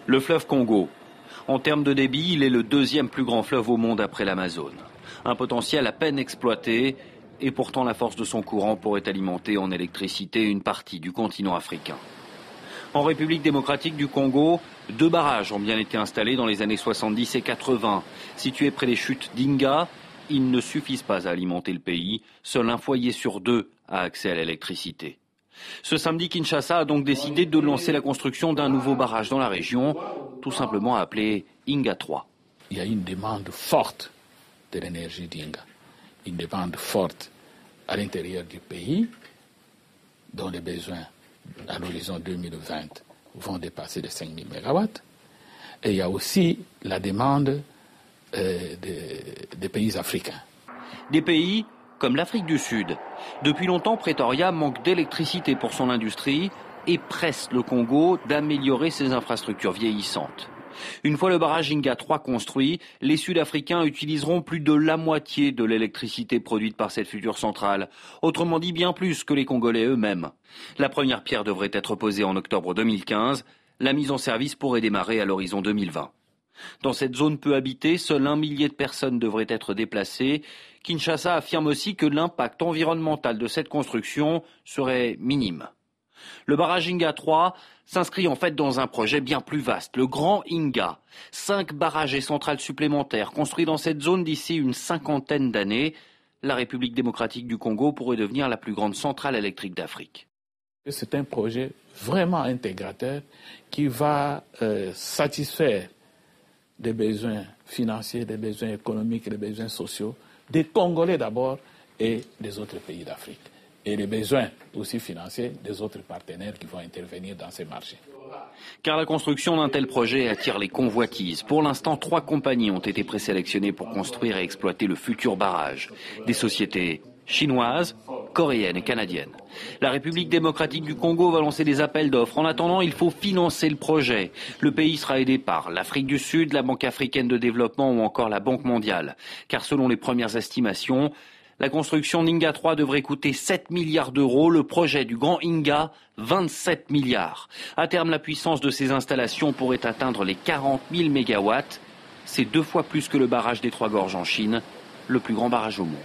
Le fleuve Congo. En termes de débit, il est le deuxième plus grand fleuve au monde après l'Amazone. Un potentiel à peine exploité, et pourtant la force de son courant pourrait alimenter en électricité une partie du continent africain. En République démocratique du Congo, 2 barrages ont bien été installés dans les années 70 et 80. Situés près des chutes d'Inga, ils ne suffisent pas à alimenter le pays. Seul un foyer sur 2 a accès à l'électricité. Ce samedi, Kinshasa a donc décidé de lancer la construction d'un nouveau barrage dans la région, tout simplement appelé Inga 3. Il y a une demande forte de l'énergie d'Inga, une demande forte à l'intérieur du pays, dont les besoins à l'horizon 2020 vont dépasser les 5 000 MW. Et il y a aussi la demande des pays africains. Des pays comme l'Afrique du Sud. Depuis longtemps, Pretoria manque d'électricité pour son industrie et presse le Congo d'améliorer ses infrastructures vieillissantes. Une fois le barrage Inga 3 construit, les Sud-Africains utiliseront plus de la moitié de l'électricité produite par cette future centrale. Autrement dit, bien plus que les Congolais eux-mêmes. La première pierre devrait être posée en octobre 2015. La mise en service pourrait démarrer à l'horizon 2020. Dans cette zone peu habitée, seul 1 millier de personnes devraient être déplacées. Kinshasa affirme aussi que l'impact environnemental de cette construction serait minime. Le barrage Inga 3 s'inscrit en fait dans un projet bien plus vaste, le Grand Inga. 5 barrages et centrales supplémentaires construits dans cette zone d'ici une 50aine d'années. La République démocratique du Congo pourrait devenir la plus grande centrale électrique d'Afrique. C'est un projet vraiment intégrateur qui va satisfaire des besoins financiers, des besoins économiques, des besoins sociaux, des Congolais d'abord et des autres pays d'Afrique. Et les besoins aussi financiers des autres partenaires qui vont intervenir dans ces marchés. Car la construction d'un tel projet attire les convoitises. Pour l'instant, 3 compagnies ont été présélectionnées pour construire et exploiter le futur barrage. Des sociétés chinoises, coréennes et canadiennes. La République démocratique du Congo va lancer des appels d'offres. En attendant, il faut financer le projet. Le pays sera aidé par l'Afrique du Sud, la Banque africaine de développement ou encore la Banque mondiale. Car selon les premières estimations, la construction d'Inga 3 devrait coûter 7 milliards d'euros, le projet du Grand Inga, 27 milliards. À terme, la puissance de ces installations pourrait atteindre les 40 000 mégawatts. C'est 2 fois plus que le barrage des 3 Gorges en Chine, le plus grand barrage au monde.